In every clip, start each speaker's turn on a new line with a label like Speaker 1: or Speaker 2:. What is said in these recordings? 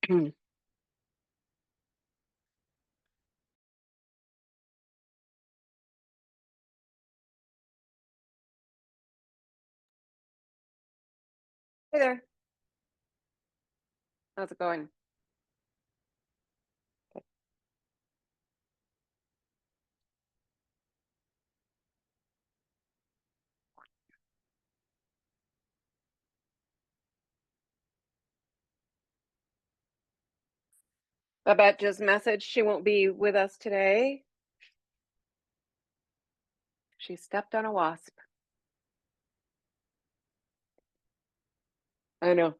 Speaker 1: Hey there. How's it going? Babette just messaged she won't be with us today. She stepped on a wasp. I know.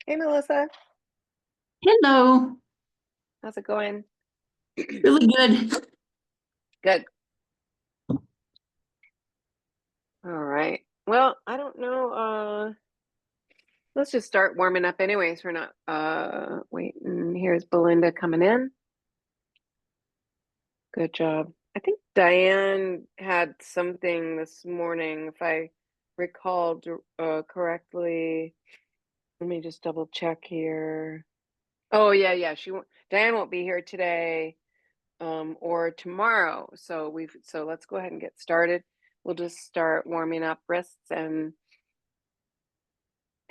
Speaker 1: Hey, Melissa.
Speaker 2: Hello.
Speaker 1: How's it going?
Speaker 2: Really good.
Speaker 1: Good. All right. Well, I don't know. Let's just start warming up anyways. We're not waiting. Here's Belinda coming in. Good job. I think Diane had something this morning, if I recalled correctly. Let me just double check here. Oh yeah. Diane won't be here today or tomorrow. So let's go ahead and get started. We'll just start warming up wrists and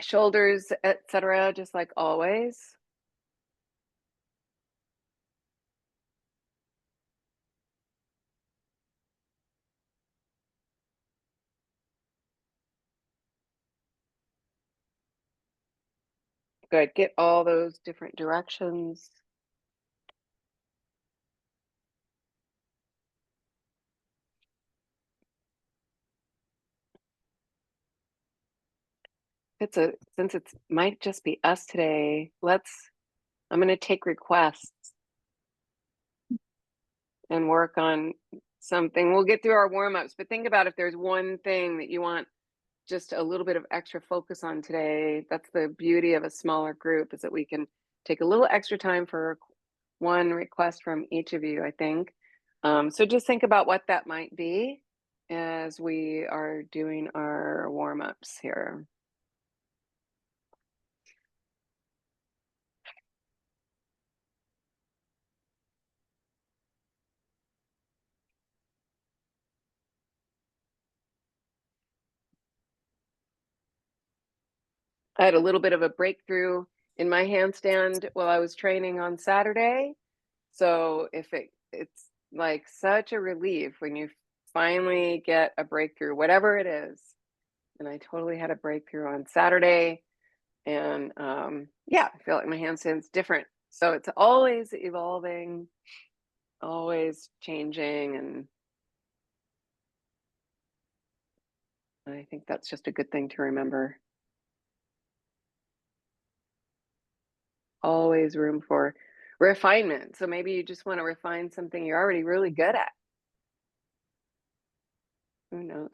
Speaker 1: shoulders, etc., just like always. Good. Get all those different directions. Since it might just be us today, I'm going to take requests and work on something. We'll get through our warm-ups, but think about if there's one thing that you want just a little bit of extra focus on today. That's the beauty of a smaller group, is that we can take a little extra time for one request from each of you, I think. So just think about what that might be as we are doing our warm-ups here. I had a little bit of a breakthrough in my handstand while I was training on Saturday. So it's like such a relief when you finally get a breakthrough, whatever it is. And I totally had a breakthrough on Saturday. And yeah, I feel like my handstand's different. So it's always evolving, always changing. And I think that's just a good thing to remember. Always room for refinement. So maybe you just want to refine something you're already really good at. Who knows?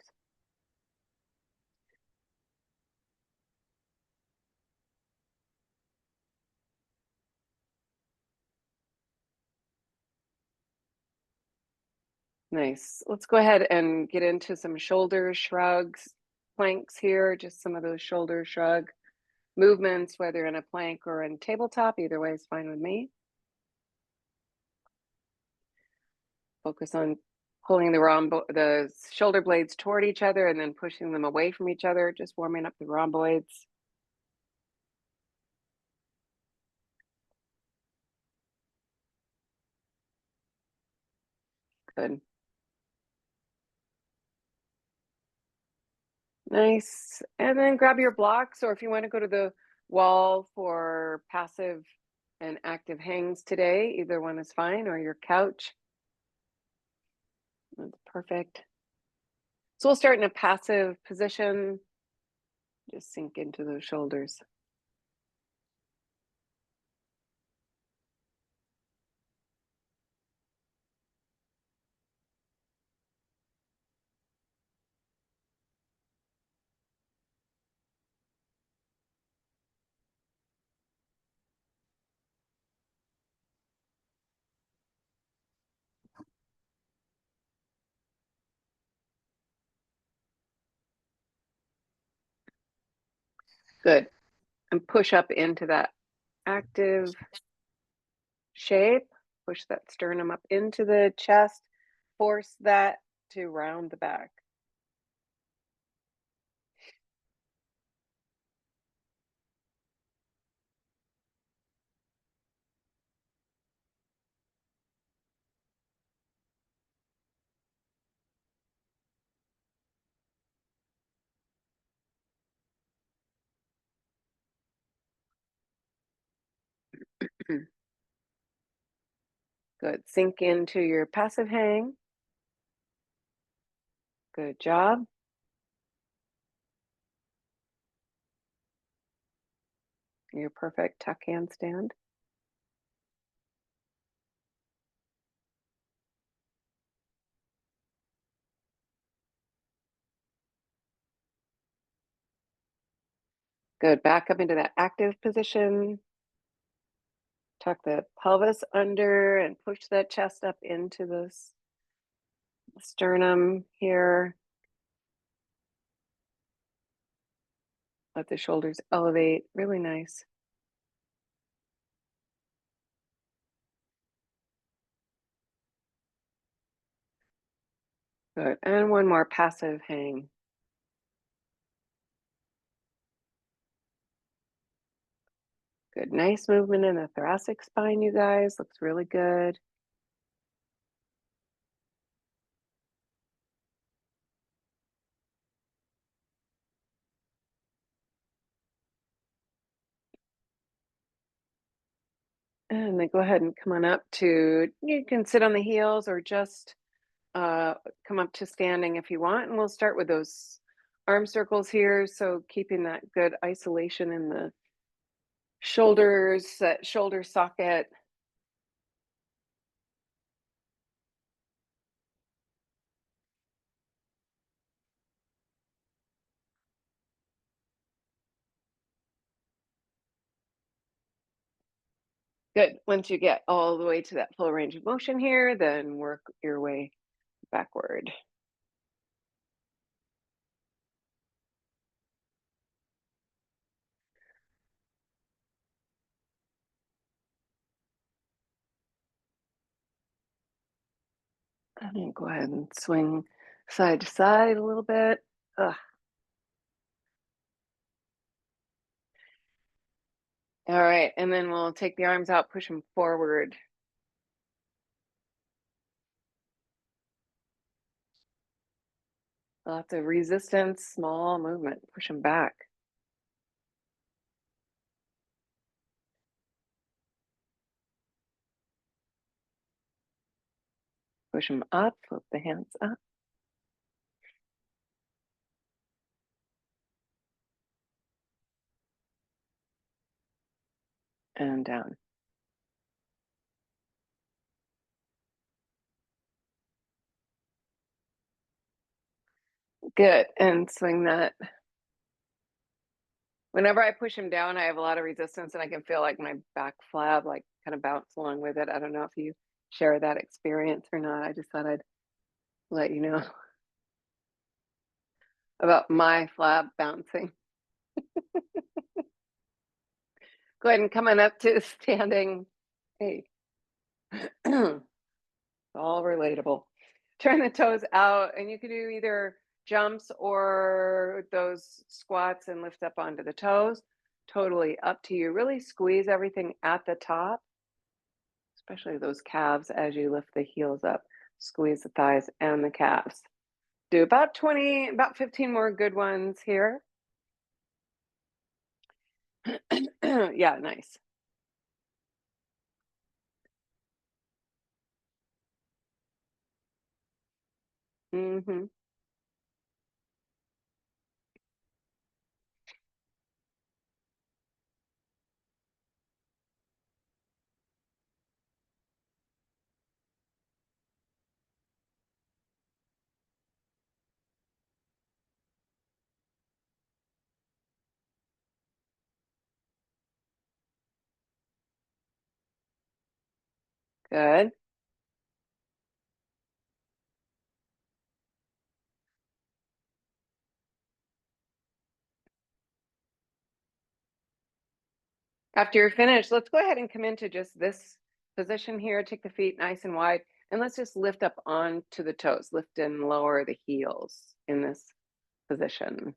Speaker 1: Nice. Let's go ahead and get into some shoulder shrugs, planks here, just some of those shoulder shrug movements, whether in a plank or in tabletop. Either way is fine with me. Focus on pulling the shoulder blades toward each other and then pushing them away from each other, just warming up the rhomboids. Good. Nice. And then grab your blocks, or if you want to go to the wall for passive and active hangs today, either one is fine, or your couch. That's perfect. So we'll start in a passive position. Just sink into those shoulders. Good. And push up into that active shape. Push that sternum up into the chest. Force that to round the back. Good. Sink into your passive hang. Good job. Your perfect tuck handstand. Good. Back up into that active position. Tuck the pelvis under and push that chest up into this sternum here. Let the shoulders elevate. Really nice. Good. And one more passive hang. Good. Nice movement in the thoracic spine, you guys. Looks really good. And then go ahead and come on up to, you can sit on the heels or just come up to standing if you want. And we'll start with those arm circles here. So keeping that good isolation in the shoulders, that shoulder socket. Good. Once you get all the way to that full range of motion here, then work your way backward. And then go ahead and swing side to side a little bit. Ugh. All right, and then we'll take the arms out, push them forward. Lots of resistance, small movement, push them back. Push them up, flip the hands up. And down. Good, and swing that. Whenever I push him down, I have a lot of resistance and I can feel like my back flab like kind of bounce along with it. I don't know if you share that experience or not. I just thought I'd let you know about my flab bouncing. Go ahead and come on up to standing. Hey, all relatable. Turn the toes out, and you can do either jumps or those squats and lift up onto the toes. Totally up to you. Really squeeze everything at the top, especially those calves as you lift the heels up. Squeeze the thighs and the calves. Do about 20, about 15 more good ones here. Yeah, nice. Mm-hmm. Good. After you're finished, let's go ahead and come into just this position here. Take the feet nice and wide, and let's just lift up onto the toes. Lift and lower the heels in this position.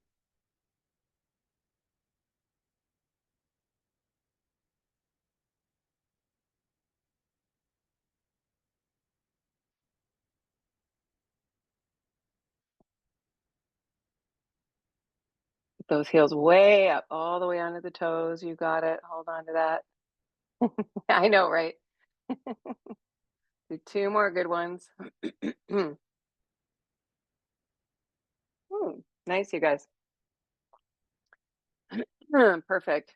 Speaker 1: Those heels way up, all the way onto the toes. You got it. Hold on to that. I know, right? Do two more good ones. Nice, you guys. Perfect.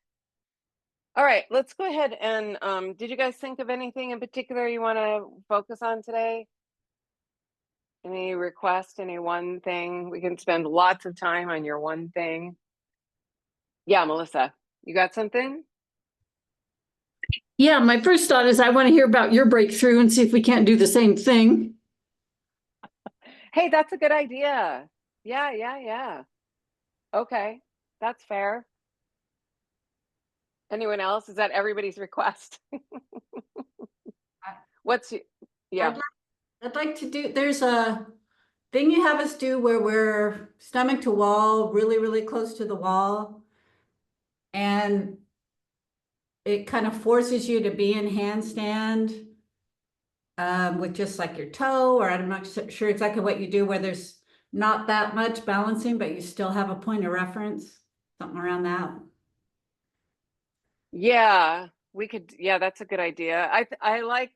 Speaker 1: All right, let's go ahead and did you guys think of anything in particular you want to focus on today? Any request, any one thing? We can spend lots of time on your one thing. Yeah, Melissa, you got something?
Speaker 2: Yeah, my first thought is I want to hear about your breakthrough and see if we can't do the same thing.
Speaker 1: Hey, that's a good idea. Yeah. Okay, that's fair. Anyone else? Is that everybody's request? What's yeah.
Speaker 2: I'd like to do, there's a thing you have us do where we're stomach to wall, really, really close to the wall. And it kind of forces you to be in handstand with just like your toe, or I'm not sure exactly what you do, where there's not that much balancing, but you still have a point of reference, something around that.
Speaker 1: Yeah, we could, yeah, that's a good idea. I like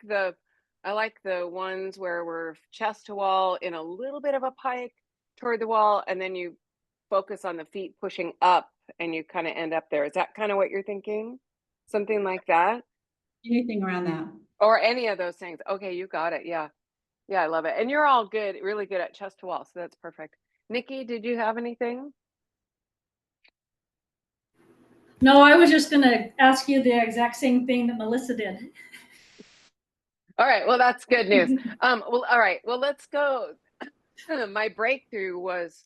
Speaker 1: the ones where we're chest to wall in a little bit of a pike toward the wall, and then you focus on the feet pushing up and you kind of end up there. Is that kind of what you're thinking? Something like that?
Speaker 2: Anything around that.
Speaker 1: Or any of those things. Okay, you got it. Yeah. Yeah, I love it. And you're all good, really good at chest to wall, so that's perfect. Nikki, did you have anything?
Speaker 3: No, I was just gonna ask you the exact same thing that Melissa did.
Speaker 1: All right, well, that's good news. Well, all right, well, let's go. My breakthrough was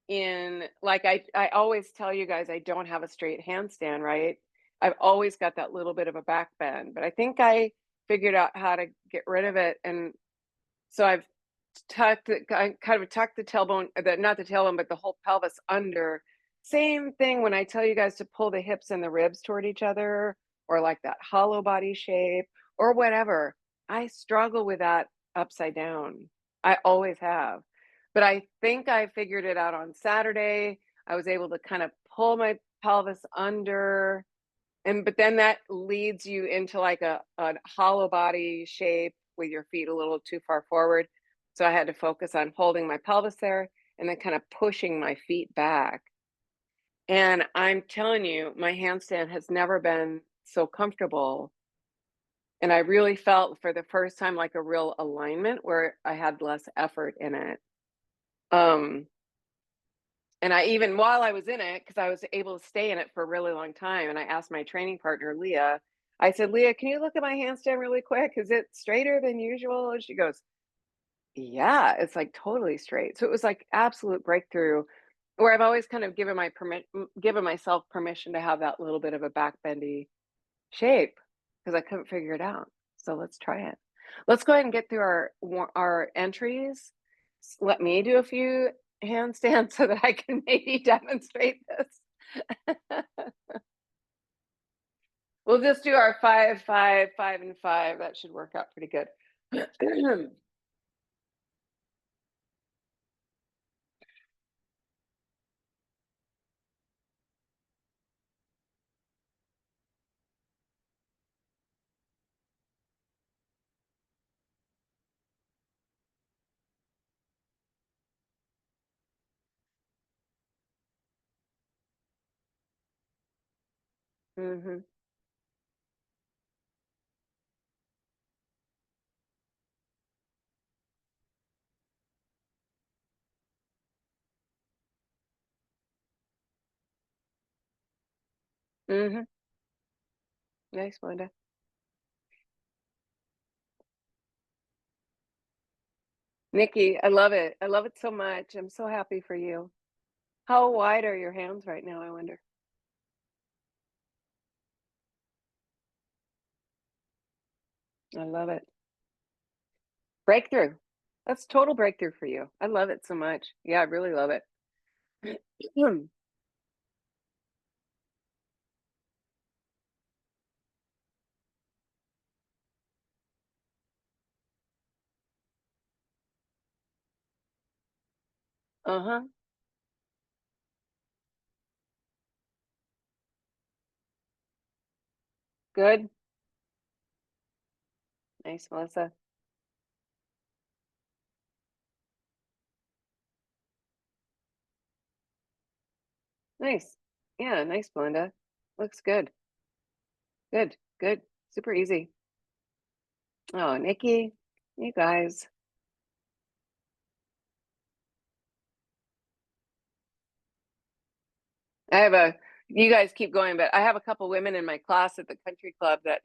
Speaker 1: in, like, I always tell you guys I don't have a straight handstand, right? I've always got that little bit of a back bend, but I think I figured out how to get rid of it. And so I've I kind of tucked the tailbone, not the tailbone, but the whole pelvis under. Same thing when I tell you guys to pull the hips and the ribs toward each other, or like that hollow body shape, or whatever. I struggle with that upside down. I always have. But I think I figured it out on Saturday. I was able to kind of pull my pelvis under, but then that leads you into like a hollow body shape with your feet a little too far forward. So I had to focus on holding my pelvis there and then kind of pushing my feet back. And I'm telling you, my handstand has never been so comfortable. And I really felt for the first time like a real alignment where I had less effort in it. Um, And I even while I was in it, because I was able to stay in it for a really long time, and I asked my training partner, Leah, I said, Leah, can you look at my handstand really quick? Is it straighter than usual? And she goes, yeah, it's like totally straight. So it was like absolute breakthrough where I've always kind of given myself permission to have that little bit of a back bendy shape because I couldn't figure it out. So let's try it. Let's go ahead and get through our entries. Let me do a few handstands so that I can maybe demonstrate this. We'll just do our 5, 5, 5, and 5. That should work out pretty good. Mm-hmm. Mm-hmm. Nice, Wanda. Nikki, I love it. I love it so much. I'm so happy for you. How wide are your hands right now, I wonder? I love it. Breakthrough. That's total breakthrough for you. I love it so much. Yeah, I really love it. Uh-huh. Good. Nice, Melissa. Nice. Yeah, nice, Belinda. Looks good. Good, good. Super easy. Oh, Nikki, you guys. You guys keep going, but I have a couple women in my class at the country club that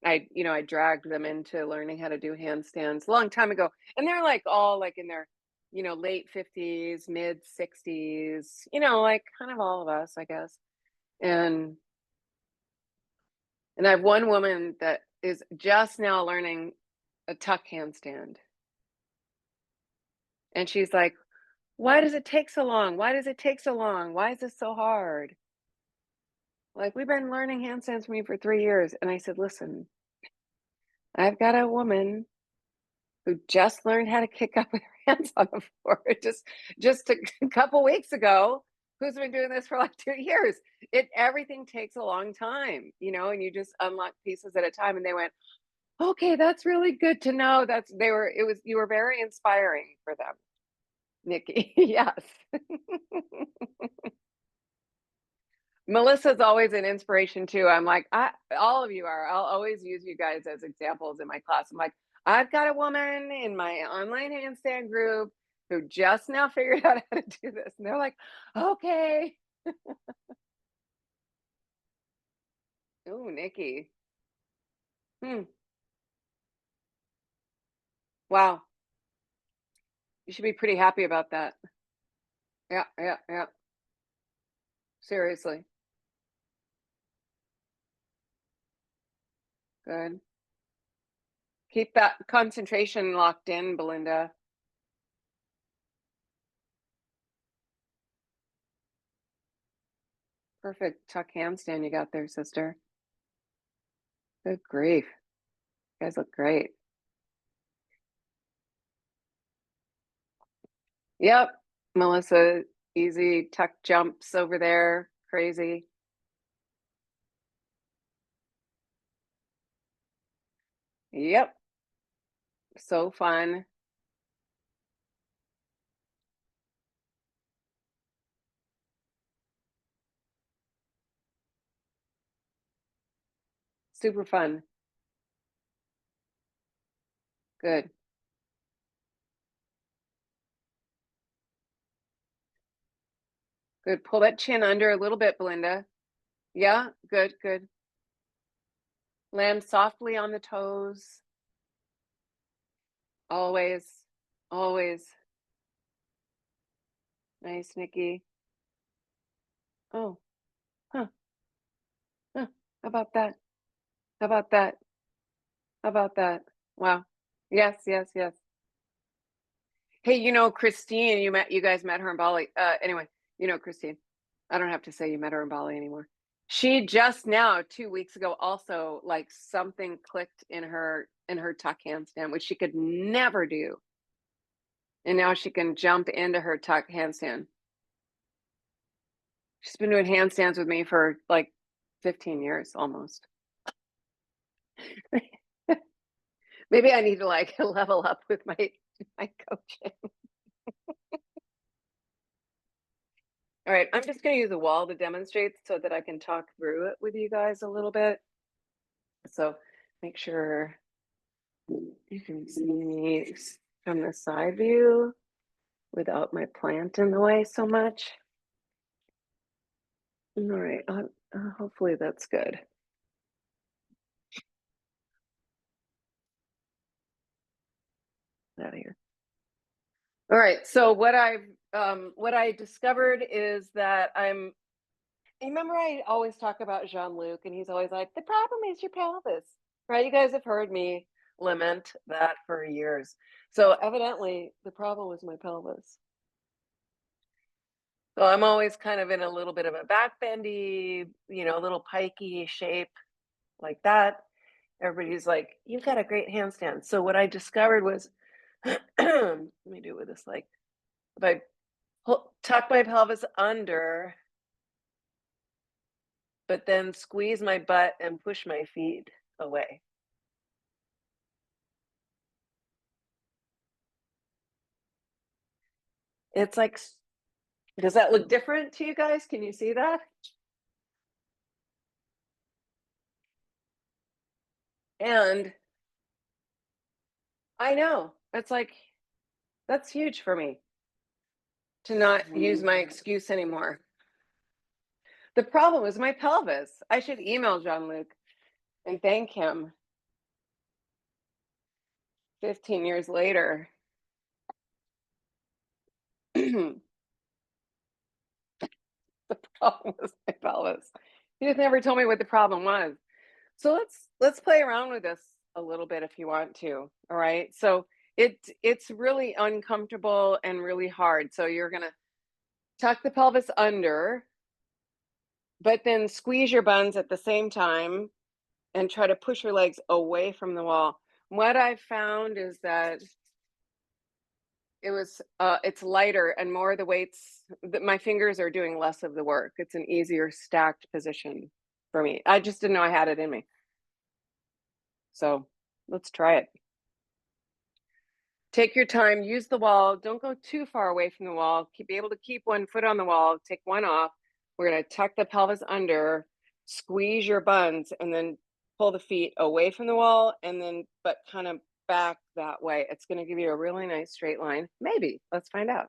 Speaker 1: I dragged them into learning how to do handstands a long time ago. And they're like all like in their, late 50s, mid 60s, like kind of all of us, I guess. And I have one woman that is just now learning a tuck handstand. And she's like, "Why does it take so long? Why does it take so long? Why is this so hard?" Like, "We've been learning handstands for me for 3 years." And I said, "Listen, I've got a woman who just learned how to kick up with her hands on the floor just a couple weeks ago, who's been doing this for like 2 years. Everything takes a long time, and you just unlock pieces at a time." And they went, "Okay, that's really good to know." You were very inspiring for them, Nikki. Yes. Melissa's always an inspiration too. I'm like, all of you are. I'll always use you guys as examples in my class. I'm like, I've got a woman in my online handstand group who just now figured out how to do this. And they're like, okay. Ooh, Nikki. Hmm. Wow. You should be pretty happy about that. Yeah, yeah, yeah. Seriously. Good. Keep that concentration locked in, Belinda. Perfect tuck handstand you got there, sister. Good grief. You guys look great. Yep. Melissa, easy tuck jumps over there. Crazy. Yep. So fun. Super fun. Good. Good. Pull that chin under a little bit, Belinda. Yeah. Good. Good. Land softly on the toes. Always. Always. Nice, Nikki. Oh, huh. Huh. How about that? How about that? How about that? Wow. Yes, yes, yes. Hey, Christine, you guys met her in Bali. Anyway, Christine. I don't have to say you met her in Bali anymore. She just now, 2 weeks ago, also like something clicked in her tuck handstand, which she could never do. And now she can jump into her tuck handstand. She's been doing handstands with me for like 15 years almost. Maybe I need to like level up with my coaching. All right, I'm just going to use a wall to demonstrate so that I can talk through it with you guys a little bit. So make sure you can see me from the side view without my plant in the way so much. All right, hopefully that's good. Out of here. All right, so what I discovered is that remember I always talk about Jean-Luc, and he's always like, the problem is your pelvis, right? You guys have heard me lament that for years. So evidently the problem was my pelvis. So I'm always kind of in a little bit of a back bendy, little pikey shape like that. Everybody's like, you've got a great handstand. So what I discovered was, let me do it with this leg. If I tuck my pelvis under, but then squeeze my butt and push my feet away. It's like, does that look different to you guys? Can you see that? And I know, it's like, that's huge for me to not use my excuse anymore. The problem is my pelvis. I should email Jean-Luc and thank him 15 years later. The problem was my pelvis. He just never told me what the problem was. So let's play around with this a little bit if you want to. All right. So it's really uncomfortable and really hard. So you're gonna tuck the pelvis under, but then squeeze your buns at the same time and try to push your legs away from the wall. What I've found is that it's lighter and more of the weights that my fingers are doing less of the work. It's an easier stacked position for me. I just didn't know I had it in me. So let's try it. Take your time, use the wall. Don't go too far away from the wall. Be able to keep one foot on the wall, take one off. We're gonna tuck the pelvis under, squeeze your buns, and then pull the feet away from the wall, and then, but kind of back that way. It's gonna give you a really nice straight line. Maybe, let's find out.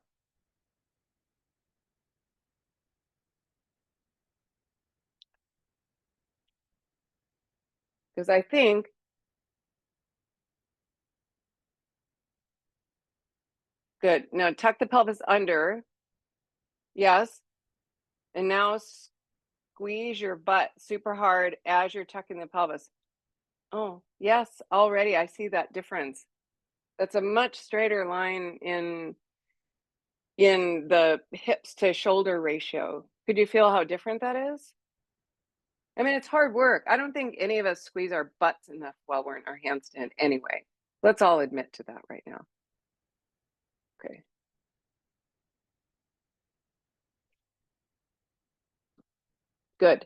Speaker 1: Because I think good. Now tuck the pelvis under. Yes. And now squeeze your butt super hard as you're tucking the pelvis. Oh, yes, already I see that difference. That's a much straighter line in the hips to shoulder ratio. Could you feel how different that is? I mean, it's hard work. I don't think any of us squeeze our butts enough while we're in our handstand anyway. Let's all admit to that right now. Okay. Good.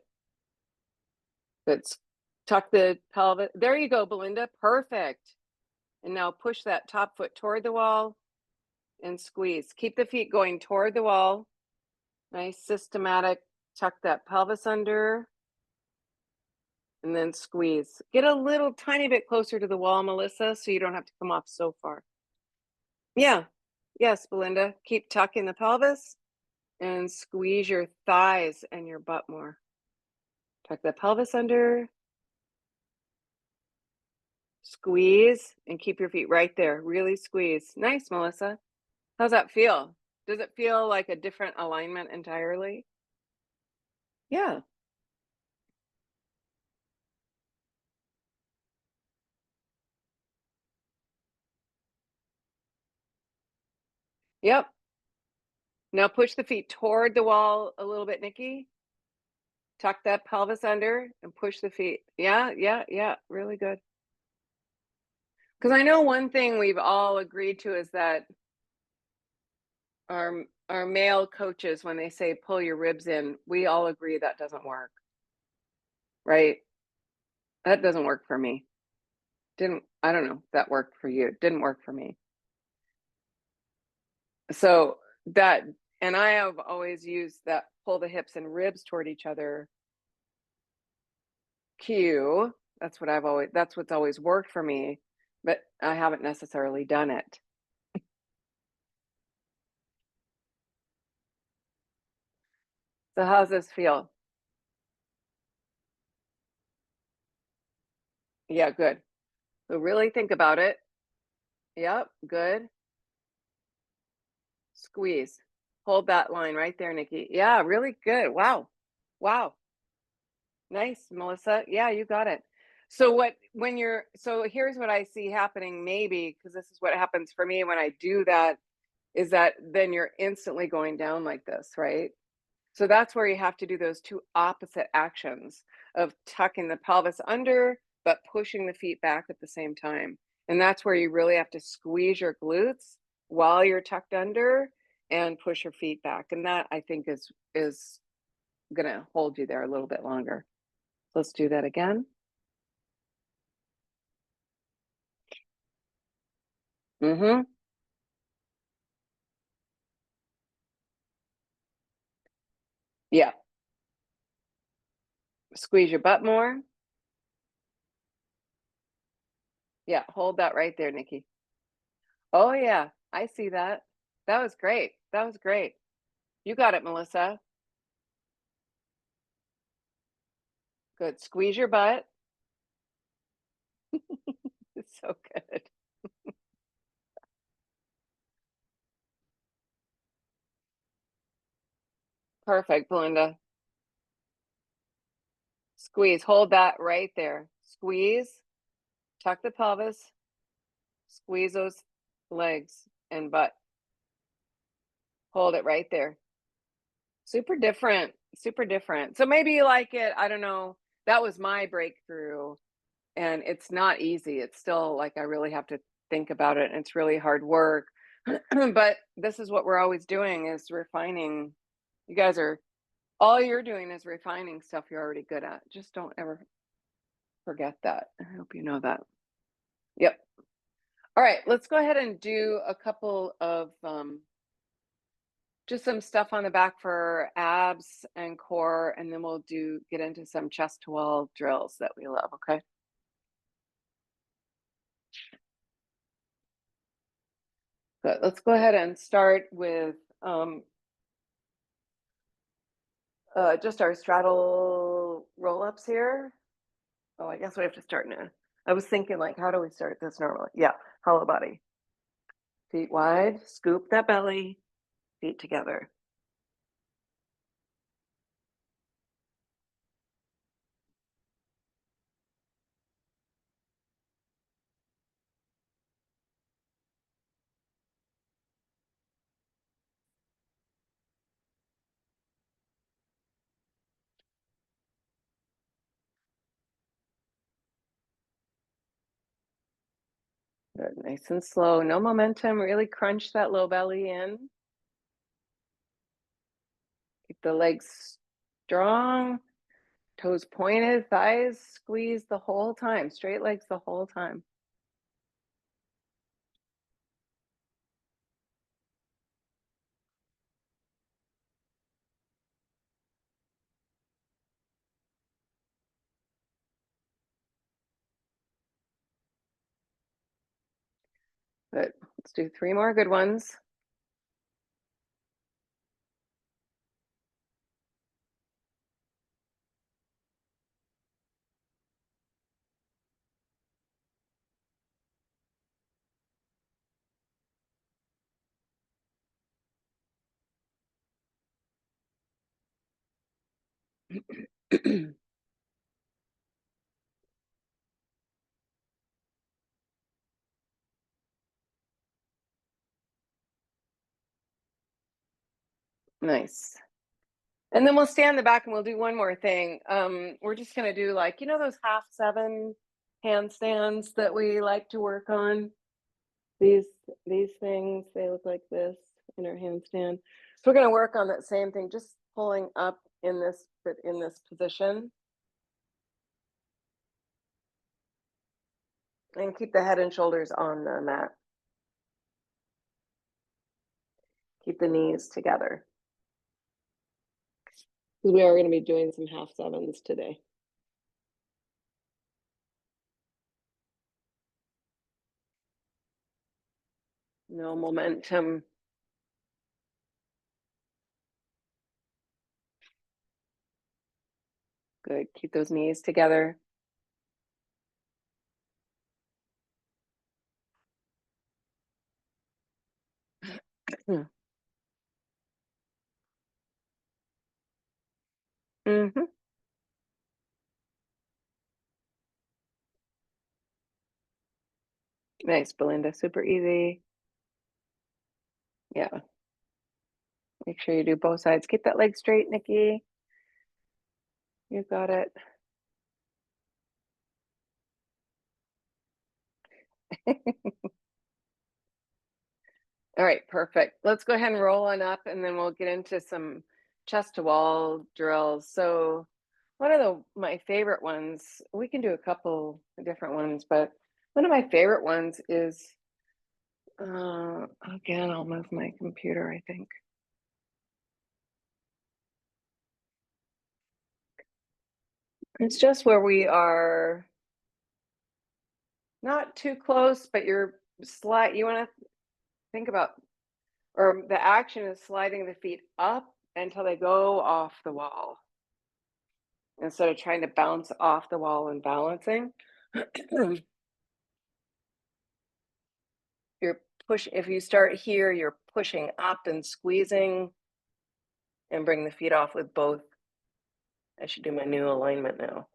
Speaker 1: Good. Tuck the pelvis. There you go, Belinda. Perfect. And now push that top foot toward the wall and squeeze. Keep the feet going toward the wall. Nice systematic. Tuck that pelvis under and then squeeze. Get a little tiny bit closer to the wall, Melissa, so you don't have to come off so far. Yeah. Yes, Belinda. Keep tucking the pelvis and squeeze your thighs and your butt more. Tuck the pelvis under. Squeeze and keep your feet right there. Really squeeze. Nice, Melissa. How's that feel? Does it feel like a different alignment entirely? Yeah. Yep. Now push the feet toward the wall a little bit, Nikki. Tuck that pelvis under and push the feet. Yeah, yeah, yeah. Really good. Because I know one thing we've all agreed to is that our male coaches, when they say pull your ribs in, we all agree that doesn't work. Right? That doesn't work for me. I don't know if that worked for you. It didn't work for me. So that, and I have always used that pull the hips and ribs toward each other cue. That's what's always worked for me, but I haven't necessarily done it. So how's this feel? Yeah, good. So really think about it. Yep, good. Squeeze. Hold that line right there, Nikki. Yeah, really good. Wow. Wow. Nice, Melissa. Yeah, you got it. So here's what I see happening, maybe, because this is what happens for me when I do that, is that then you're instantly going down like this, right? So that's where you have to do those two opposite actions of tucking the pelvis under, but pushing the feet back at the same time. And that's where you really have to squeeze your glutes while you're tucked under and push your feet back. And that, I think, is gonna hold you there a little bit longer. Let's do that again. Mm-hmm. Yeah. Squeeze your butt more. Yeah, hold that right there, Nikki. Oh yeah, I see that. That was great. That was great. You got it, Melissa. Good. Squeeze your butt. It's so good. Perfect, Belinda. Squeeze. Hold that right there. Squeeze. Tuck the pelvis. Squeeze those legs and butt. Hold it right there. Super different. Super different. So maybe you like it. I don't know. That was my breakthrough. And it's not easy. It's still like I really have to think about it. And it's really hard work. But this is what we're always doing, is refining. You guys are, all you're doing is refining stuff you're already good at. Just don't ever forget that. I hope you know that. Yep. All right, let's go ahead and do a couple of just some stuff on the back for abs and core, and then we'll get into some chest to wall drills that we love, okay? Good. Let's go ahead and start with just our straddle roll-ups here. Oh, I guess we have to start now. I was thinking, like, how do we start this normally? Yeah, hollow body. Feet wide, scoop that belly, feet together. Good, nice and slow, no momentum, really crunch that low belly in. Keep the legs strong, toes pointed, thighs squeezed the whole time, straight legs the whole time. Good, let's do 3 more good ones. Nice. And then we'll stand the back and we'll do one more thing. We're just gonna do, like, you know, those half 7 handstands that we like to work on? These things, they look like this in our handstand. So we're gonna work on that same thing, just pulling up in this position. And keep the head and shoulders on the mat. Keep the knees together. Because we are gonna be doing some half 7s today. No momentum. Good, keep those knees together. Mm-hmm. Nice, Belinda, super easy. Yeah. Make sure you do both sides. Keep that leg straight, Nikki. You got it. All right, perfect. Let's go ahead and roll on up and then we'll get into some chest to wall drills. So one of my favorite ones, we can do a couple different ones, but one of my favorite ones is, again, I'll move my computer, I think. It's just where we are not too close, but you want to think about, or the action is sliding the feet up until they go off the wall instead of trying to bounce off the wall and balancing. If you start here, you're pushing up and squeezing and bring the feet off with both. I should do my new alignment now.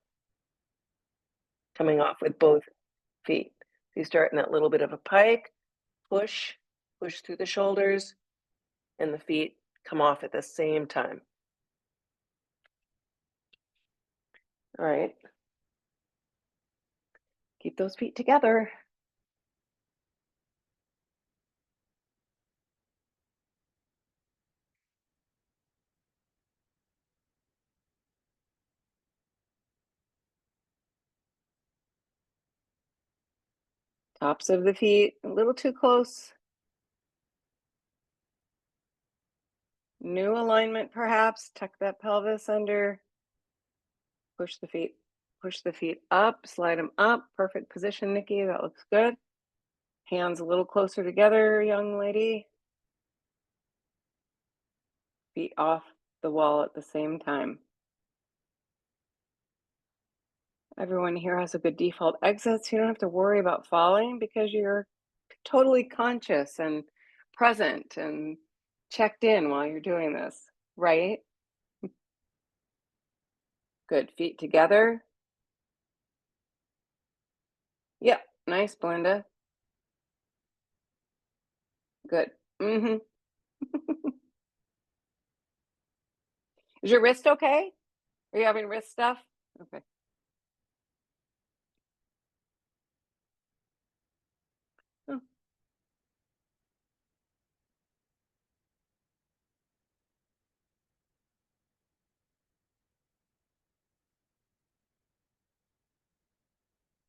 Speaker 1: Coming off with both feet. So you start in that little bit of a pike, push through the shoulders, and the feet come off at the same time. All right. Keep those feet together. Tops of the feet, a little too close. New alignment, perhaps. Tuck that pelvis under. Push the feet up, slide them up. Perfect position, Nikki. That looks good. Hands a little closer together, young lady. Feet off the wall at the same time. Everyone here has a good default exit, so you don't have to worry about falling because you're totally conscious and present and checked in while you're doing this, right? Good. Feet together. Yep. Nice, Belinda. Good. Mm-hmm. Is your wrist okay? Are you having wrist stuff? Okay. Oh.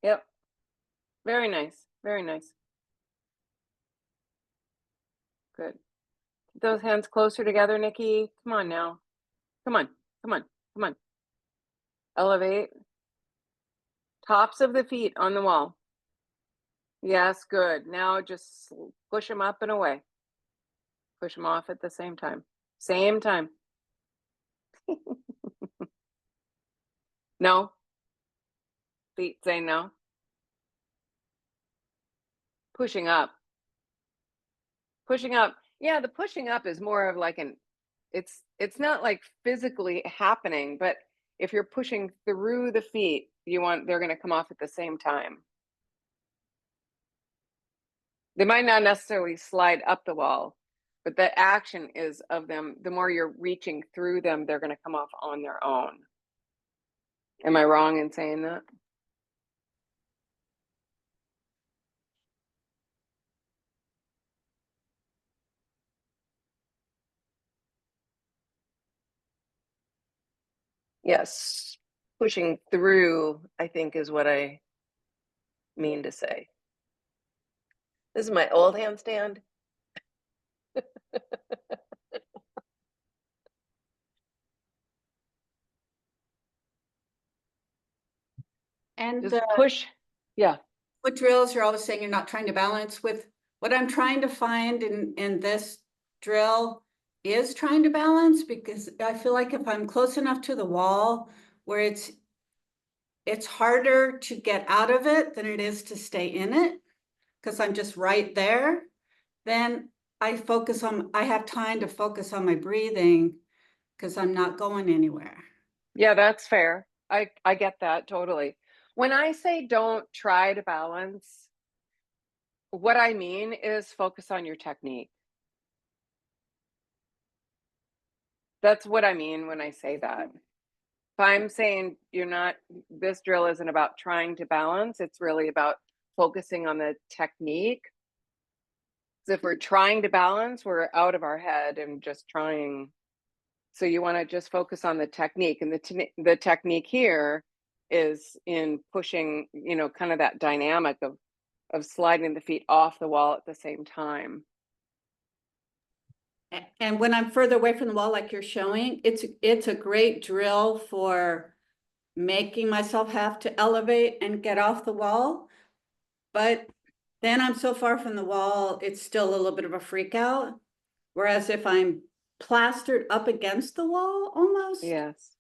Speaker 1: Yep. Very nice. Very nice. Good. Keep those hands closer together, Nikki. Come on now. Come on. Come on. Come on. Elevate. Tops of the feet on the wall. Yes, good. Now just push them up and away. Push them off at the same time. Same time. No. Feet say no. Pushing up. Pushing up. Yeah, the pushing up is more of like it's not like physically happening, but if you're pushing through the feet, they're going to come off at the same time. They might not necessarily slide up the wall, but the action is of them. The more you're reaching through them, they're going to come off on their own. Am I wrong in saying that? Yes. Pushing through, I think, is what I mean to say. This is my old handstand.
Speaker 2: And
Speaker 1: Just push. Yeah.
Speaker 2: what drills you're always saying you're not trying to balance with? What I'm trying to find in this drill is trying to balance, because I feel like if I'm close enough to the wall where it's harder to get out of it than it is to stay in it, because I'm just right there, then I have time to focus on my breathing because I'm not going anywhere.
Speaker 1: Yeah, that's fair. I get that totally. When I say don't try to balance, what I mean is focus on your technique. That's what I mean when I say that. If I'm saying this drill isn't about trying to balance, it's really about focusing on the technique. 'Cause if we're trying to balance, we're out of our head and just trying. So you want to just focus on the technique, and the technique here is in pushing, kind of that dynamic of sliding the feet off the wall at the same time.
Speaker 2: And when I'm further away from the wall, like you're showing, it's a great drill for making myself have to elevate and get off the wall. But then I'm so far from the wall, it's still a little bit of a freak out. Whereas if I'm plastered up against the wall almost,
Speaker 1: Yes.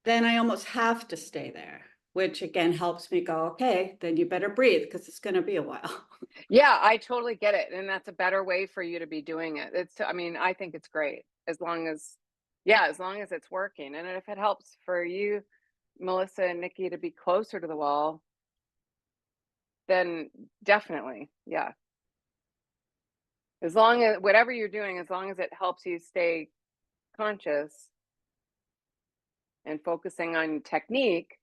Speaker 2: then I almost have to stay there, which again helps me go, okay, then you better breathe because it's going to be a while.
Speaker 1: Yeah, I totally get it. And that's a better way for you to be doing it. I mean, I think it's great as long as it's working. And if it helps for you, Melissa and Nikki, to be closer to the wall, then definitely, yeah. As long as whatever you're doing, as long as it helps you stay conscious and focusing on technique.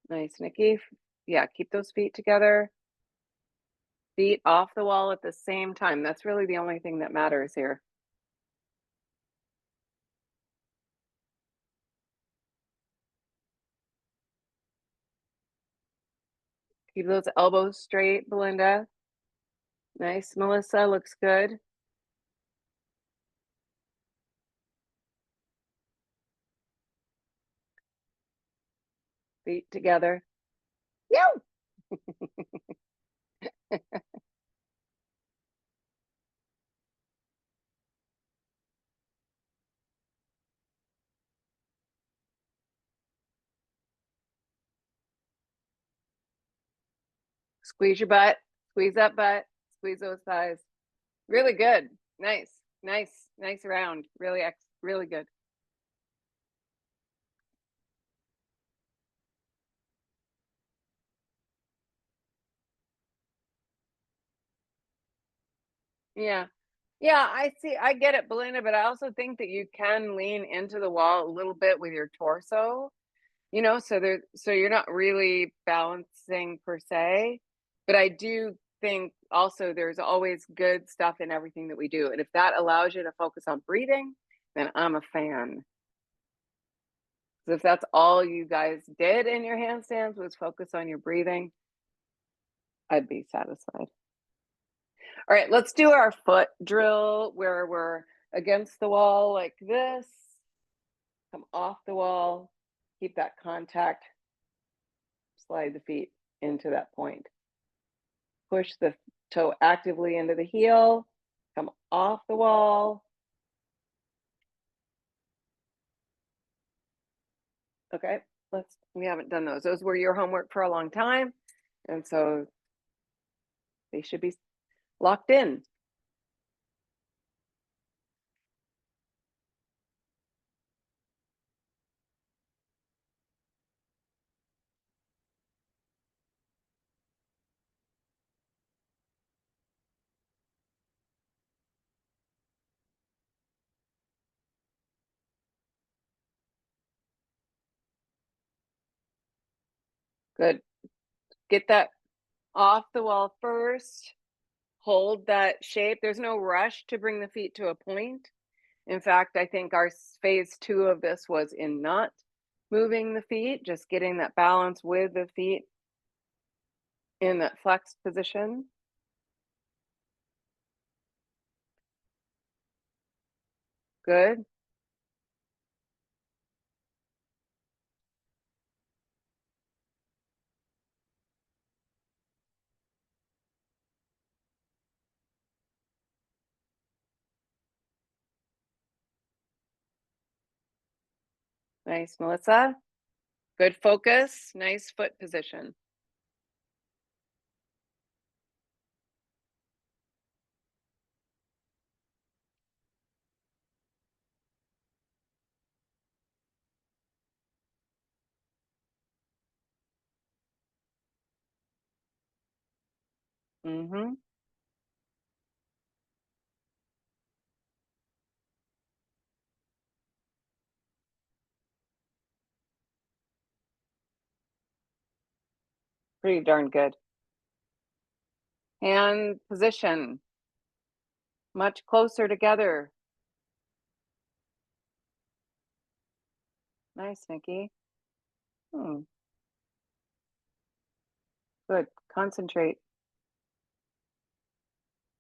Speaker 1: Nice, Nikki. Yeah, keep those feet together. Feet off the wall at the same time. That's really the only thing that matters here. Keep those elbows straight, Belinda. Nice, Melissa. Looks good. Feet together. Yow! Squeeze your butt. Squeeze that butt. Squeeze those thighs. Really good. Nice. Nice. Nice round. Really good. Yeah. Yeah, I see. I get it, Belinda, but I also think that you can lean into the wall a little bit with your torso, so you're not really balancing per se. But I do think also there's always good stuff in everything that we do. And if that allows you to focus on breathing, then I'm a fan. 'Cause if that's all you guys did in your handstands was focus on your breathing, I'd be satisfied. All right, let's do our foot drill where we're against the wall like this. Come off the wall, keep that contact, slide the feet into that point. Push the toe actively into the heel, come off the wall. Okay, we haven't done those. Those were your homework for a long time. And so they should be locked in. Good. Get that off the wall first. Hold that shape. There's no rush to bring the feet to a point. In fact, I think our phase 2 of this was in not moving the feet, just getting that balance with the feet in that flexed position. Good. Nice, Melissa. Good focus. Nice foot position. Mm-hmm. Pretty darn good. Hand position. Much closer together. Nice, Nikki. Good. Concentrate.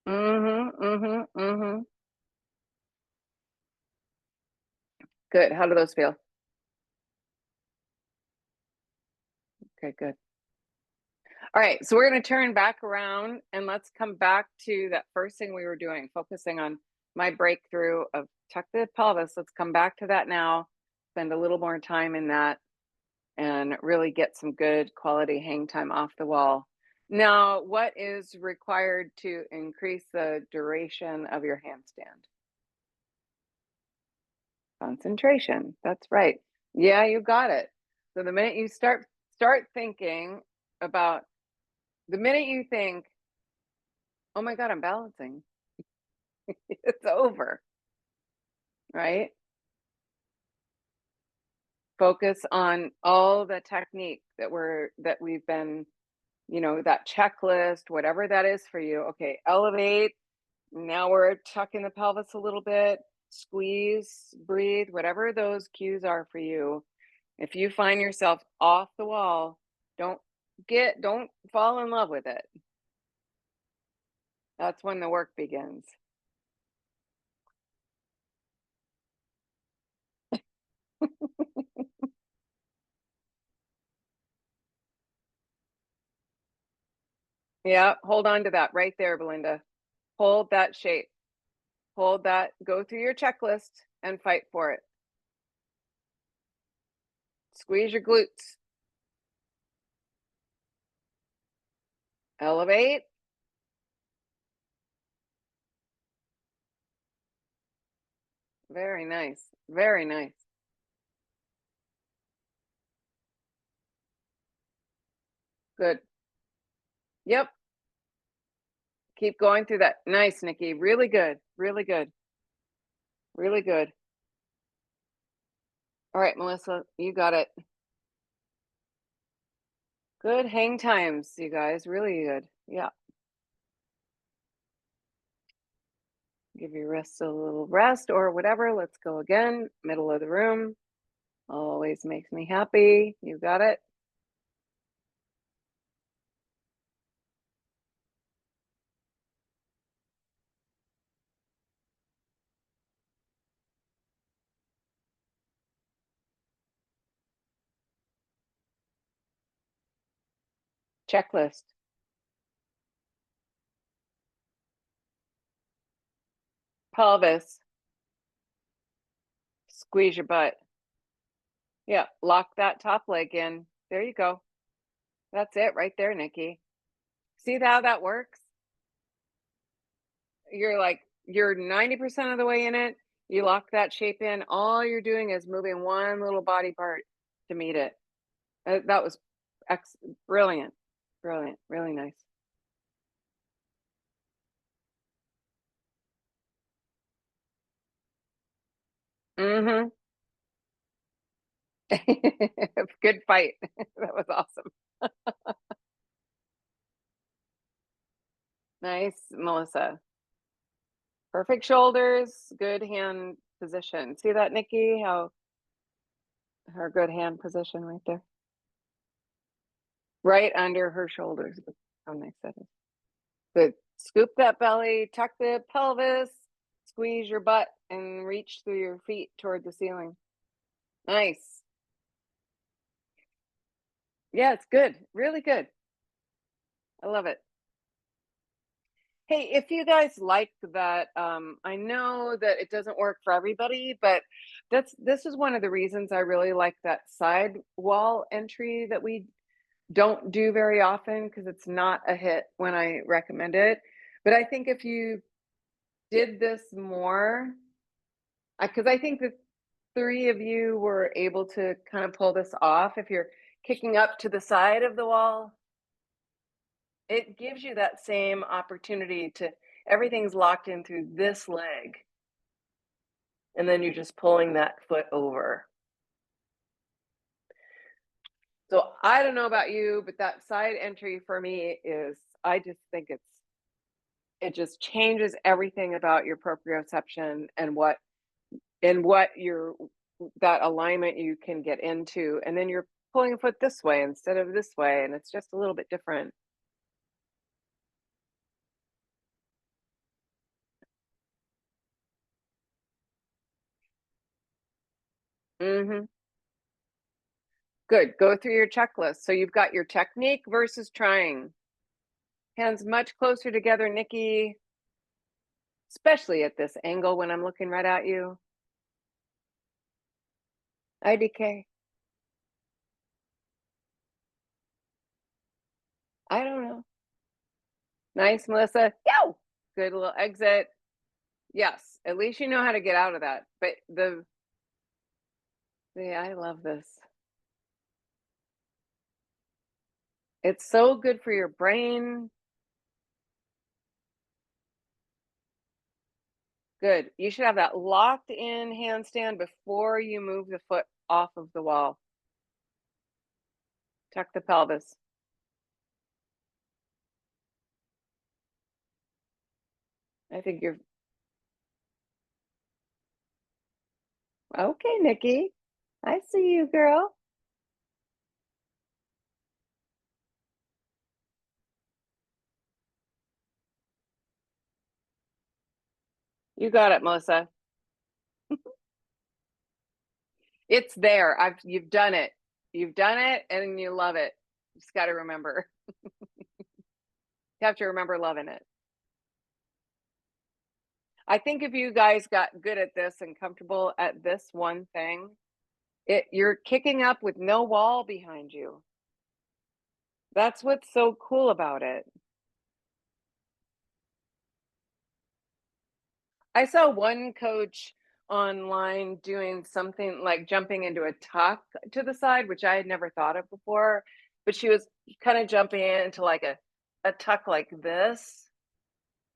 Speaker 1: Mm-hmm. Mm-hmm. Mm-hmm. Good. How do those feel? Okay, good. All right, so we're going to turn back around and let's come back to that first thing we were doing, focusing on my breakthrough of tuck the pelvis. Let's come back to that now, spend a little more time in that, and really get some good quality hang time off the wall. Now, what is required to increase the duration of your handstand? Concentration. That's right. Yeah, you got it. So the minute you start thinking about, the minute you think, oh my God, I'm balancing, it's over, right? Focus on all the technique that we've been, that checklist, whatever that is for you. Okay, elevate. Now we're tucking the pelvis a little bit, squeeze, breathe, whatever those cues are for you. If you find yourself off the wall, don't fall in love with it. That's when the work begins. Yeah, hold on to that right there, Belinda. Hold that shape. Hold that, go through your checklist and fight for it. Squeeze your glutes. Elevate. Very nice. Very nice. Good. Yep. Keep going through that. Nice, Nikki. Really good. Really good. Really good. All right, Melissa, you got it. Good hang times, you guys. Really good. Yeah. Give your wrists a little rest or whatever. Let's go again. Middle of the room. Always makes me happy. You got it. Checklist. Pelvis. Squeeze your butt. Yeah, lock that top leg in. There you go. That's it right there, Nikki. See how that works? You're 90% of the way in it. You lock that shape in. All you're doing is moving one little body part to meet it. That was brilliant. Brilliant. Really nice. Mm-hmm. Good fight. That was awesome. Nice, Melissa. Perfect shoulders, good hand position. See that, Nikki? How her good hand position right there. Right under her shoulders. How nice that is. Good. Scoop that belly, tuck the pelvis, squeeze your butt, and reach through your feet toward the ceiling. Nice. Yeah, it's good. Really good. I love it. Hey, if you guys like that, I know that it doesn't work for everybody, but this is one of the reasons I really like that side wall entry that we don't do very often because it's not a hit when I recommend it. But I think if you did this more, because I think the three of you were able to kind of pull this off. If you're kicking up to the side of the wall, it gives you that same opportunity to, everything's locked in through this leg. And then you're just pulling that foot over. So I don't know about you, but that side entry for me is, I just think it just changes everything about your proprioception and what your, that alignment you can get into. And then you're pulling a foot this way instead of this way. And it's just a little bit different. Mm-hmm. Good. Go through your checklist. So you've got your technique versus trying. Hands much closer together, Nikki, especially at this angle when I'm looking right at you. IDK. I don't know. Nice, Melissa. Yo! Good little exit. Yes, at least you know how to get out of that. But yeah, I love this. It's so good for your brain. Good. You should have that locked in handstand before you move the foot off of the wall. Tuck the pelvis. I think you're okay, Nikki. I see you, girl. You got it, Melissa. It's there. You've done it. You've done it and you love it. You just got to remember. You have to remember loving it. I think if you guys got good at this and comfortable at this one thing, you're kicking up with no wall behind you. That's what's so cool about it. I saw one coach online doing something like jumping into a tuck to the side, which I had never thought of before, but she was kind of jumping into like a tuck like this.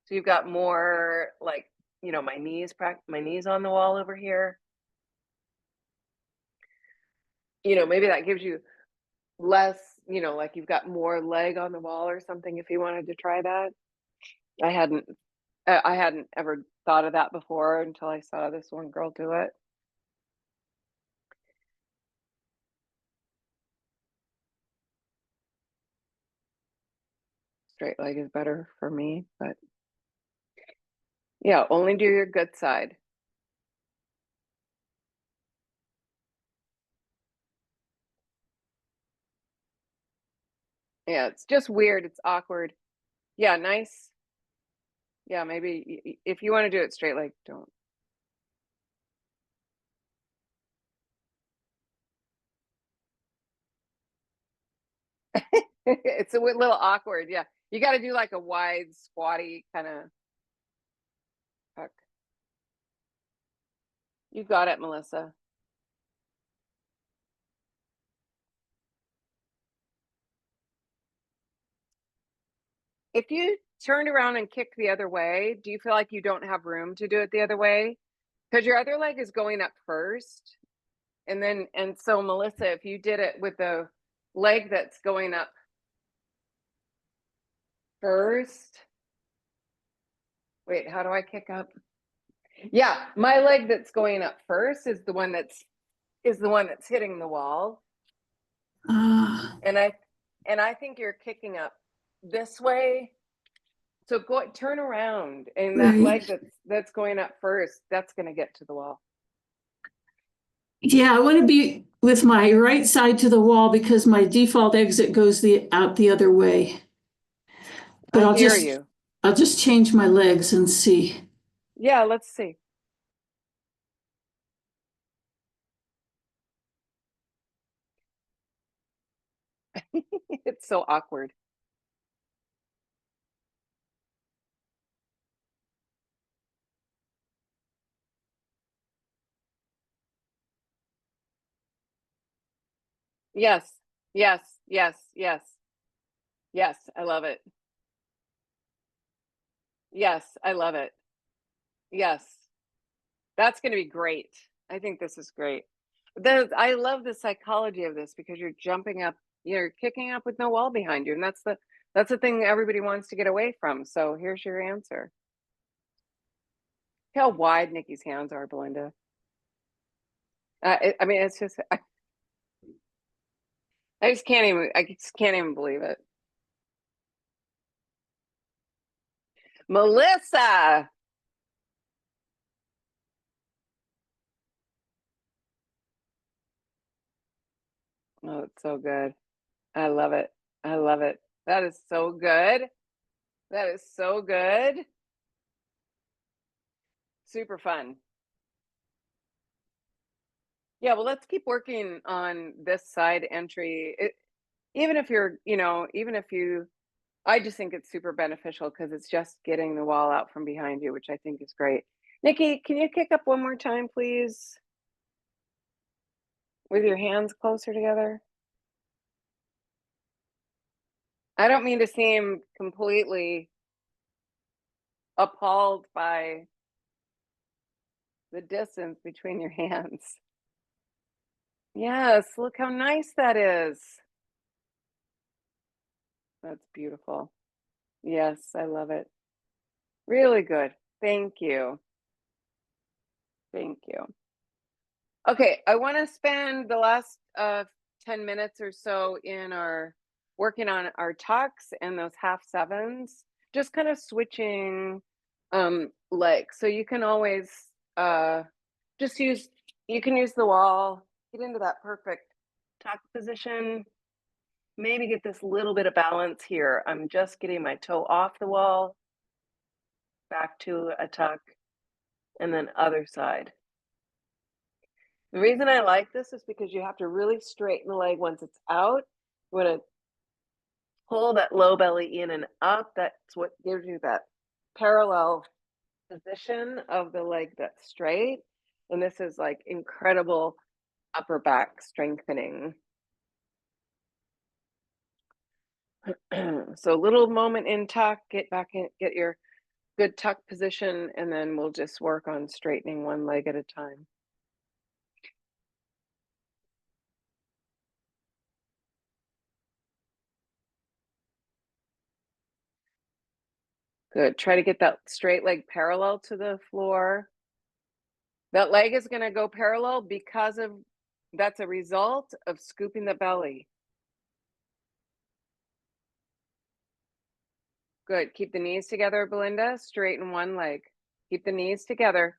Speaker 1: So you've got more like, you know, my knees on the wall over here. You know, maybe that gives you less, you know, like you've got more leg on the wall or something if you wanted to try that. I hadn't ever thought of that before until I saw this one girl do it. Straight leg is better for me, but yeah, only do your good side. Yeah, it's just weird. It's awkward. Yeah, nice. Yeah, maybe if you want to do it straight leg, don't. It's a little awkward. Yeah, you got to do like a wide, squatty kind of tuck. You got it, Melissa. If you turned around and kicked the other way, do you feel like you don't have room to do it the other way? Because your other leg is going up first. And so Melissa, if you did it with the leg that's going up first. Wait, how do I kick up? Yeah, my leg that's going up first is the one that's hitting the wall. And I think you're kicking up this way. So turn around, and that
Speaker 2: Right.
Speaker 1: leg that's going up first, that's going to get to the wall.
Speaker 2: Yeah, I want to be with my right side to the wall because my default exit goes out the other way. But
Speaker 1: I hear you.
Speaker 2: I'll just change my legs and see.
Speaker 1: Yeah, let's see. It's so awkward. Yes, yes, yes, yes. Yes, I love it. Yes, I love it. Yes. That's gonna be great. I think this is great. I love the psychology of this because you're jumping up, you're kicking up with no wall behind you, and that's the thing everybody wants to get away from. So here's your answer. How wide Nikki's hands are, Belinda. I mean, it's just I just can't even believe it. Melissa. Oh, it's so good. I love it. I love it. That is so good. That is so good. Super fun. Yeah, well, let's keep working on this side entry. Even if you're, even if you, I just think it's super beneficial because it's just getting the wall out from behind you, which I think is great. Nikki, can you kick up one more time, please? With your hands closer together. I don't mean to seem completely appalled by the distance between your hands. Yes, look how nice that is. That's beautiful. Yes, I love it. Really good. Thank you. Thank you. Okay, I want to spend the last 10 minutes or so in our working on our tucks and those half sevens, just kind of switching legs. So you can always just use, you can use the wall, get into that perfect tuck position, maybe get this little bit of balance here. I'm just getting my toe off the wall, back to a tuck, and then other side. The reason I like this is because you have to really straighten the leg once it's out. You want to pull that low belly in and up. That's what gives you that parallel position of the leg that's straight. And this is like incredible upper back strengthening. So a little moment in tuck, get back in, get your good tuck position, and then we'll just work on straightening one leg at a time. Good. Try to get that straight leg parallel to the floor. That leg is going to go parallel because of that's a result of scooping the belly. Good. Keep the knees together, Belinda. Straighten one leg. Keep the knees together.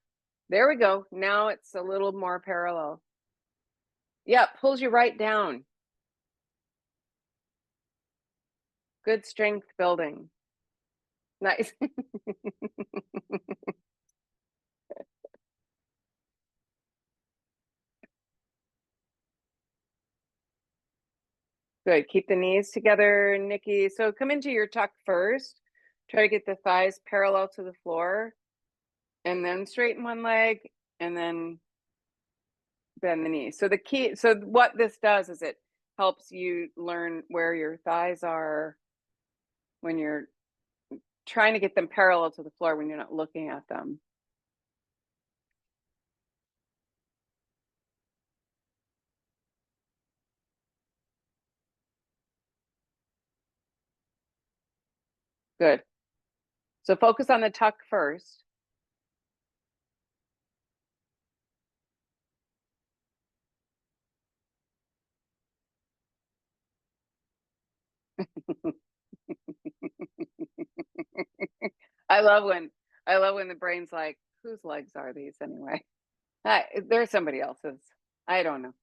Speaker 1: There we go. Now it's a little more parallel. Yeah, pulls you right down. Good strength building. Nice. Good. Keep the knees together, Nikki. So come into your tuck first. Try to get the thighs parallel to the floor, and then straighten one leg, and then bend the knee. So the key, so what this does is it helps you learn where your thighs are when you're trying to get them parallel to the floor when you're not looking at them. Good. So focus on the tuck first. I love when the brain's like, whose legs are these anyway? They're somebody else's. I don't know.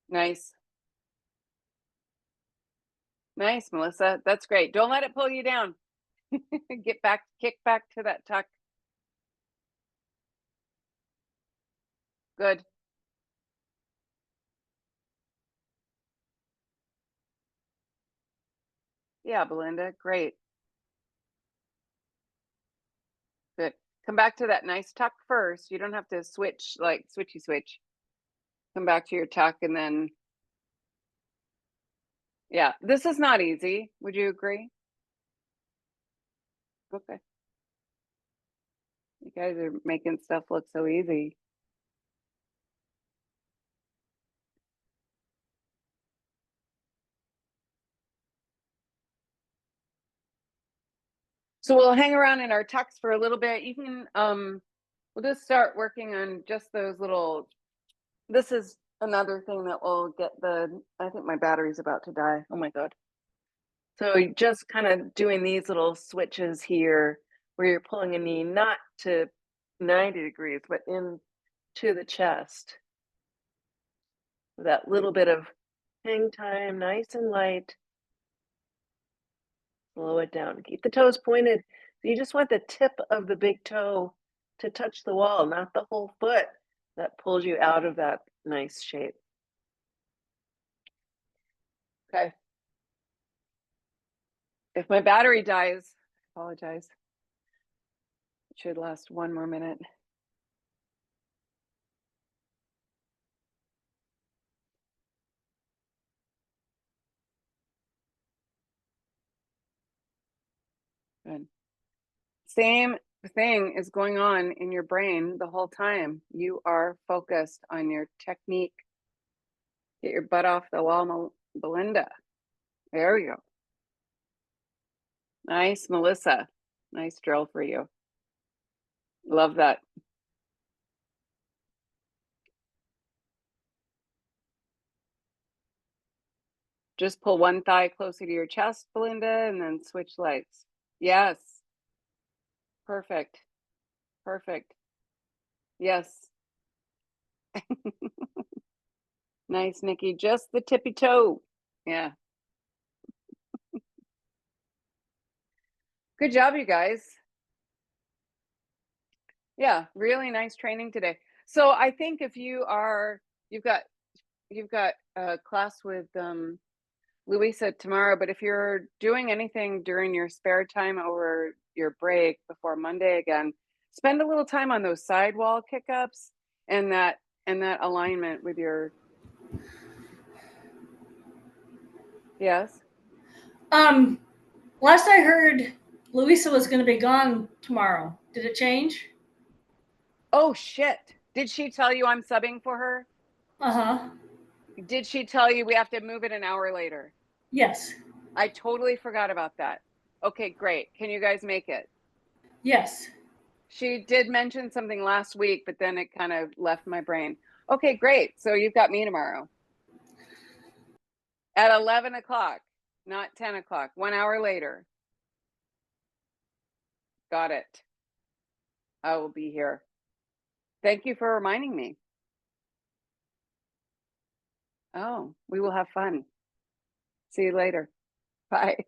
Speaker 1: Nice. Nice, Melissa. That's great. Don't let it pull you down. Get back, kick back to that tuck. Good. Yeah, Belinda. Great. Come back to that nice tuck first. You don't have to switch, like switchy switch. Come back to your tuck and then, yeah, this is not easy. Would you agree? Okay. You guys are making stuff look so easy. So we'll hang around in our tucks for a little bit. You can, we'll just start working on just those little, this is another thing that will get the, I think my battery's about to die. Oh my God. So just kind of doing these little switches here where you're pulling a knee, not to 90 degrees, but in to the chest. That little bit of hang time, nice and light. Slow it down. Keep the toes pointed. So you just want the tip of the big toe to touch the wall, not the whole foot. That pulls you out of that nice shape. Okay. If my battery dies, I apologize. It should last one more minute. Good. Same thing is going on in your brain the whole time. You are focused on your technique. Get your butt off the wall, Belinda. There you go. Nice, Melissa. Nice drill for you. Love that. Just pull one thigh closer to your chest, Belinda, and then switch legs. Yes. Perfect. Perfect. Yes. Nice, Nikki. Just the tippy toe. Yeah. Good job, you guys. Yeah, really nice training today. So I think if you are, you've got a class with Louisa tomorrow, but if you're doing anything during your spare time over your break before Monday again, spend a little time on those sidewall kick-ups and that alignment with your, yes.
Speaker 3: Last I heard, Louisa was going to be gone tomorrow. Did it change?
Speaker 1: Oh shit. Did she tell you I'm subbing for her?
Speaker 3: Uh-huh.
Speaker 1: Did she tell you we have to move it an hour later?
Speaker 3: Yes.
Speaker 1: I totally forgot about that. Okay, great. Can you guys make it?
Speaker 3: Yes.
Speaker 1: She did mention something last week, but then it kind of left my brain. Okay, great. So you've got me tomorrow at 11 o'clock, not 10 o'clock, 1 hour later. Got it. I will be here. Thank you for reminding me. Oh, we will have fun. See you later. Bye.